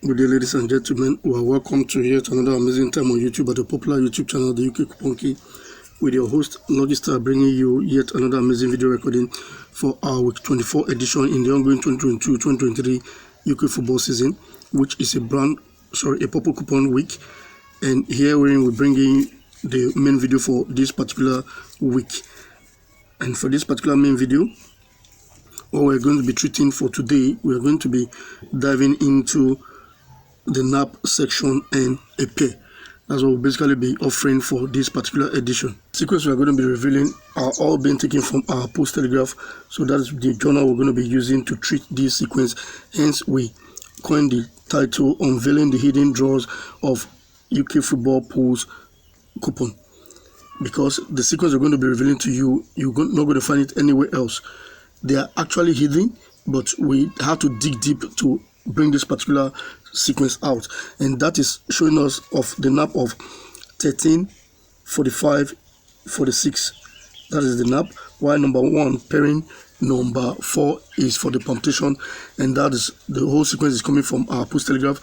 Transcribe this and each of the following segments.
Good day, ladies and gentlemen. Well, welcome to yet another amazing time on YouTube at the popular YouTube channel, the UK Coupon Key, with your host, Logistar, bringing you yet another amazing video recording for our week 24 edition in the ongoing 2022-2023 UK football season, which is a purple coupon week. And here we're bringing the main video for this particular week. And for this particular main video, what we're going to be treating for today, we're going to be diving into the NAP section and a pair. That's what we'll basically be offering for this particular edition. Sequence we are going to be revealing are all being taken from our Pools Telegraph, so that's the journal we're going to be using to treat this sequence. Hence we coined the title Unveiling the Hidden Draws of UK Football Pools Coupon, because the sequence we're going to be revealing to you, you're not going to find it anywhere else. They are actually hidden, but we have to dig deep to bring this particular sequence out, and that is showing us of the NAP of 13, 45, 46. That is the NAP, while number 1 pairing number 4 is for the permutation, and that is the whole sequence is coming from our Pools Telegraph.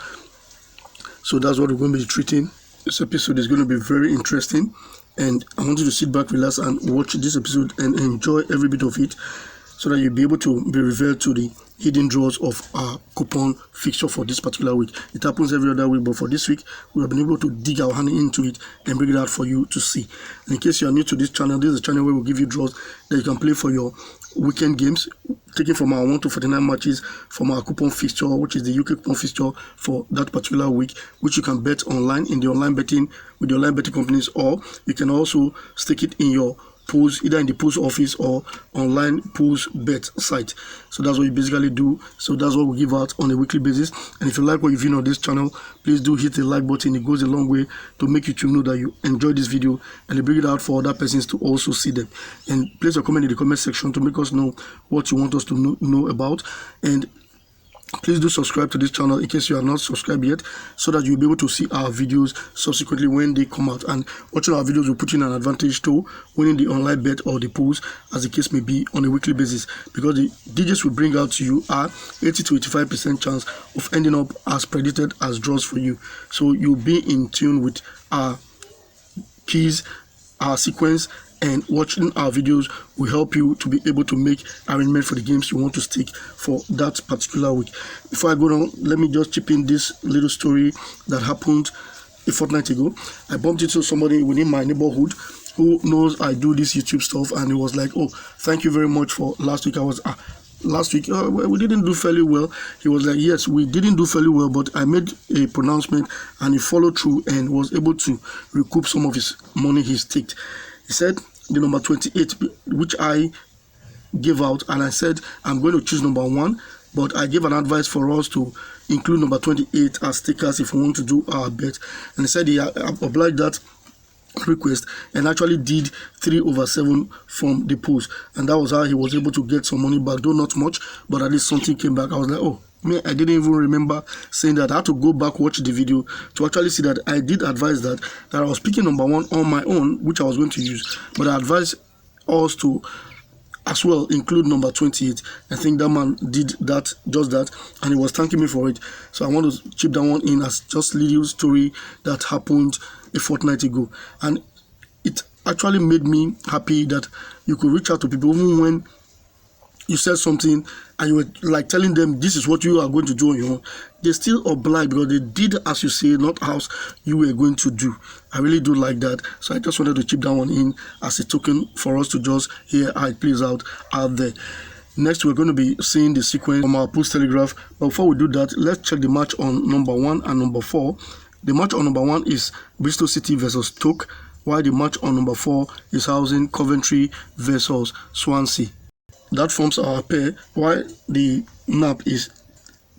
So that's what we're going to be treating. This episode is going to be very interesting, and I want you to sit back, relax, and watch this episode and enjoy every bit of it, so that you'll be able to be revealed to the hidden draws of our coupon fixture for this particular week. It happens every other week, but for this week, we have been able to dig our hand into it and bring it out for you to see. And in case you are new to this channel, this is a channel where we'll give you draws that you can play for your weekend games, taken from our 1 to 49 matches from our coupon fixture, which is the UK coupon fixture for that particular week, which you can bet online in the online betting with the online betting companies, or you can also stake it in your pools, either in the pools office or online pools bet site. So that's what you basically do. So that's what we give out on a weekly basis. And if you like what you've seen on this channel, please do hit the like button. It goes a long way to make you to know that you enjoy this video, and bring it out for other persons to also see them. And place a comment in the comment section to make us know what you want us to know about. And please do subscribe to this channel in case you are not subscribed yet, so that you'll be able to see our videos subsequently when they come out. And watching our videos will put you in an advantage to winning the online bet or the pools, as the case may be, on a weekly basis, because the digits we bring out to you are 80 to 85% chance of ending up as predicted as draws for you. So you'll be in tune with our keys, our sequence, and watching our videos will help you to be able to make arrangement for the games you want to stake for that particular week. Before I go on, let me just chip in this little story that happened a fortnight ago. I bumped into somebody within my neighborhood who knows I do this YouTube stuff, and he was like, "Oh, thank you very much for last week." I was last week we didn't do fairly well. He was like, "Yes, we didn't do fairly well, but I made a pronouncement and he followed through and was able to recoup some of his money he staked." He said the number 28, which I gave out, and I said I'm going to choose number 1, but I gave an advice for us to include number 28 as stickers if we want to do our bet. And he said he obliged that request and actually did 3/7 from the pools, and that was how he was able to get some money back, though not much, but at least something came back. I was like, oh man, I didn't even remember saying that. I had to go back, watch the video to actually see that I did advise that I was picking number 1 on my own, which I was going to use, but I advised us to as well include number 28. I think that man did that, just that, and he was thanking me for it. So I want to chip that one in as just a little story that happened a fortnight ago, and it actually made me happy that you could reach out to people even when you said something and you were like telling them this is what you are going to do on your own. They still oblige because they did as you say, not as you were going to do. I really do like that. So I just wanted to chip that one in as a token for us to just hear how it plays out there. Next, we're going to be seeing the sequence from our Pools Telegraph. But before we do that, let's check the match on number 1 and number 4. The match on number 1 is Bristol City versus Stoke, while the match on number 4 is housing Coventry versus Swansea. That forms our pair, while the NAP is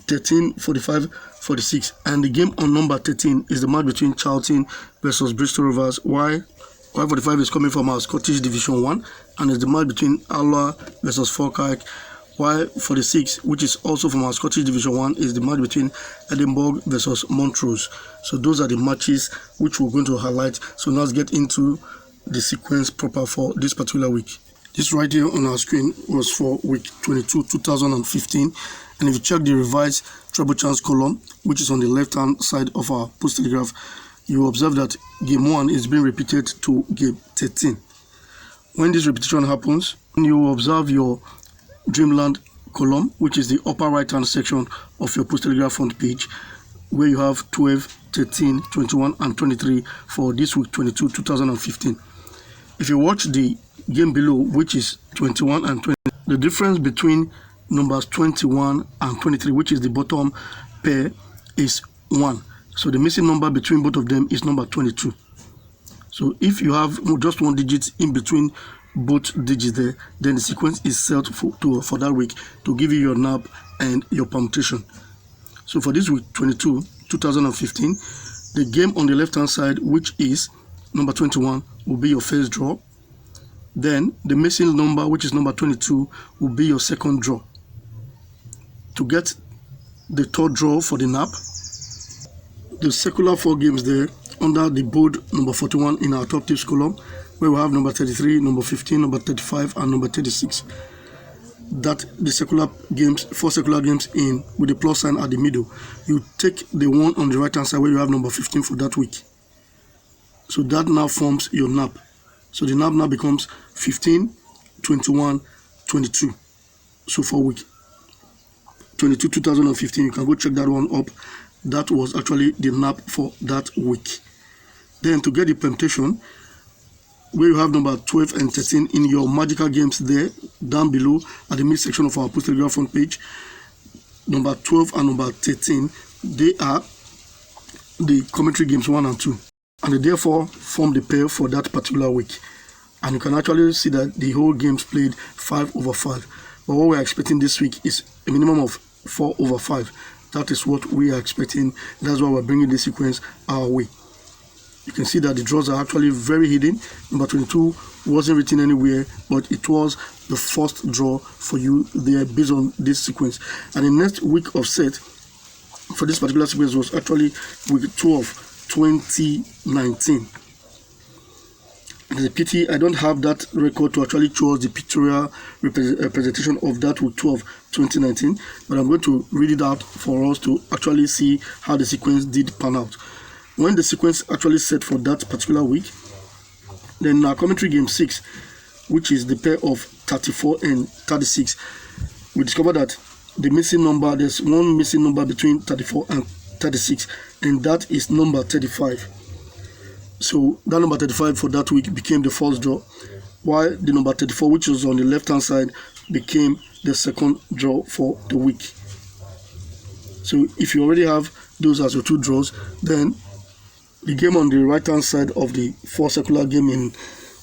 13, 45, 46, and the game on number 13 is the match between Charlton versus Bristol Rovers, while 45 is coming from our Scottish Division 1, and it's the match between Alloa versus Falkirk, while 46, which is also from our Scottish Division 1, is the match between Edinburgh versus Montrose. So those are the matches which we're going to highlight. So now let's get into the sequence proper for this particular week. This right here on our screen was for week 22, 2015, And if you check the revised treble chance column, which is on the left hand side of our Pools Telegraph, you will observe that game 1 is being repeated to game 13. When this repetition happens, you will observe your Dreamland column, which is the upper right hand section of your Pools Telegraph front page, where you have 12, 13, 21 and 23 for this week 22 2015. If you watch the game below, which is 21 and 20, the difference between numbers 21 and 23, which is the bottom pair, is 1. So the missing number between both of them is number 22. So if you have just one digit in between both digits there, then the sequence is set for that week to give you your NAP and your permutation. So for this week 22 2015, the game on the left hand side, which is number 21, will be your first draw. Then the missing number, which is number 22, will be your second draw. To get the third draw for the NAP, the circular 4 games there under the bold number 41 in our top tips column, where we have number 33, number 15, number 35 and number 36. That the circular games, 4 circular games in with the plus sign at the middle. You take the one on the right hand side where you have number 15 for that week. So that now forms your NAP. So the NAP now becomes 15, 21, 22. So for week 22 2015, you can go check that one up. That was actually the NAP for that week. Then to get the permutation, where you have number 12 and 13 in your magical games there, down below at the midsection of our Pools Telegraph front page, number 12 and number 13, they are the commentary games 1 and 2. And they therefore form the pair for that particular week. And you can actually see that the whole games played 5/5. But what we're expecting this week is a minimum of 4/5. That is what we are expecting. That's why we're bringing this sequence our way. You can see that the draws are actually very hidden. Number 22 wasn't written anywhere, but it was the first draw for you there based on this sequence. And the next week of set for this particular sequence was actually week 12, 2019. It's a pity I don't have that record to actually show us the pictorial representation of that week 12, 2019, but I'm going to read it out for us to actually see how the sequence did pan out. When the sequence actually set for that particular week, then our commentary game 6, which is the pair of 34 and 36, we discovered that the missing number, there's one missing number between 34 and 36, and that is number 35. So that number 35 for that week became the first draw, while the number 34, which was on the left hand side, became the second draw for the week. So if you already have those as your 2 draws, then the game on the right hand side of the 4 circular game in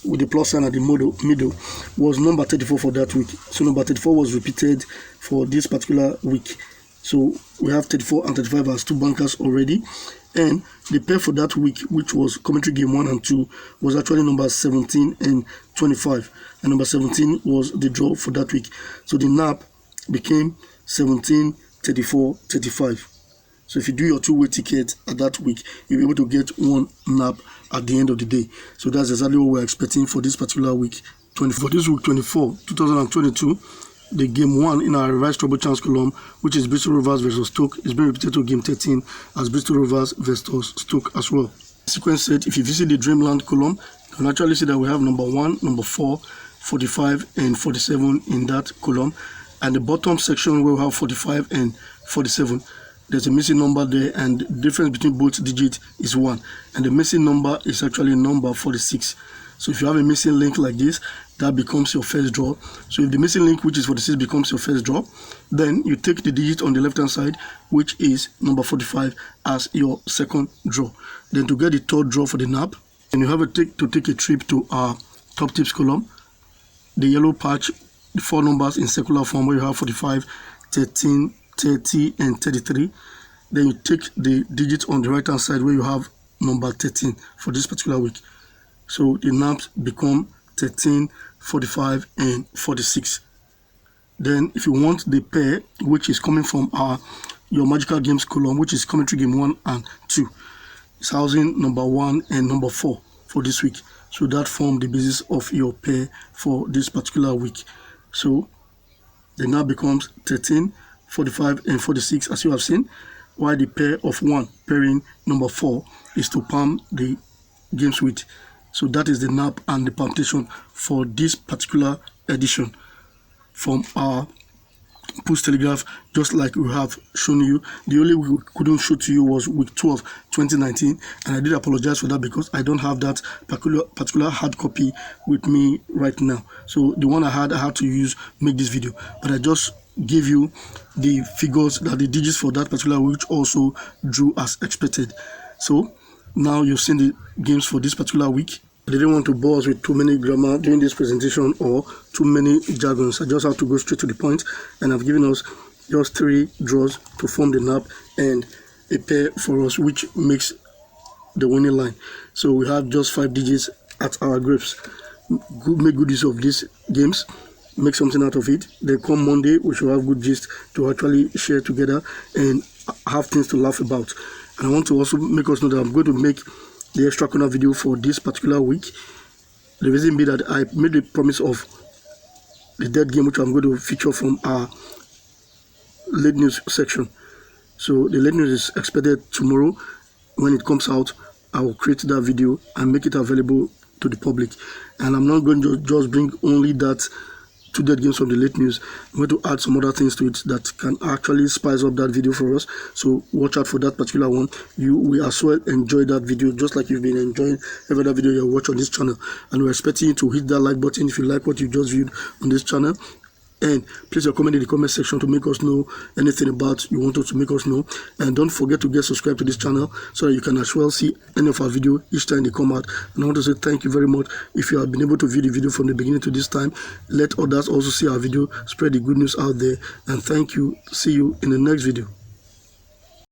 with the plus sign at the middle was number 34 for that week. So number 34 was repeated for this particular week. So we have 34 and 35 as 2 bunkers already. And the pair for that week, which was commentary game 1 and 2, was actually number 17 and 25. And number 17 was the draw for that week. So the NAP became 17, 34, 35. So if you do your 2-way ticket at that week, you'll be able to get 1 NAP at the end of the day. So that's exactly what we're expecting for this particular week. For this week 24, 2022, the game 1 in our revised treble chance column, which is Bristol Rovers versus Stoke, is being repeated to game 13 as Bristol Rovers versus Stoke as well. Sequence set, if you visit the Dreamland column, you can actually see that we have number 1, number 4, 45 and 47 in that column. And the bottom section where we have 45 and 47, there's a missing number there, and the difference between both digits is 1. And the missing number is actually number 46. So if you have a missing link like this, that becomes your first draw. So if the missing link, which is 46, becomes your first draw, then you take the digit on the left hand side, which is number 45, as your second draw. Then to get the third draw for the NAP, and you have to take a trip to our top tips column, the yellow patch, the 4 numbers in circular form where you have 45, 13, 30 and 33. Then you take the digits on the right hand side where you have number 13 for this particular week. So the NAPs become 13, 45 and 46. Then if you want the pair, which is coming from your magical games column, which is commentary game 1 and 2, it's housing number 1 and number 4 for this week. So that form the basis of your pair for this particular week. So the NAP becomes 13, 45, and 46, as you have seen, while the pair of 1, pairing number 4, is to palm the games with. So that is the nap and the palmitation for this particular edition from our Pools Telegraph, just like we have shown you. The only week we couldn't show to you was week 12, 2019, and I did apologize for that because I don't have that particular hard copy with me right now. So the one I had to make this video, but I just gave you the figures, that the digits for that particular week, which also drew as expected. So now you've seen the games for this particular week. I didn't want to bore us with too many grammar during this presentation or too many jargons. I just have to go straight to the point, and I've given us just 3 draws to form the nap and a pair for us, which makes the winning line. So we have just 5 digits at our grips. Make good use of these games, make something out of it. Then come Monday, we should have good gist to actually share together and have things to laugh about. And I want to also make us know that I'm going to make the extra corner video for this particular week. The reason being that I made the promise of the dead game, which I'm going to feature from our late news section. So the late news is expected tomorrow. When it comes out, I will create that video and make it available to the public. And I'm not going to just bring only that 2 dead games from the late news. I'm going to add some other things to it that can actually spice up that video for us. So watch out for that particular one. You will as well enjoy that video, just like you've been enjoying every other video you watch on this channel. And we're expecting you to hit that like button if you like what you just viewed on this channel. And place your comment in the comment section to make us know anything about you want us to make us know. And don't forget to get subscribed to this channel so that you can as well see any of our video each time they come out. And I want to say thank you very much. If you have been able to view the video from the beginning to this time, let others also see our video, spread the good news out there. And thank you. See you in the next video.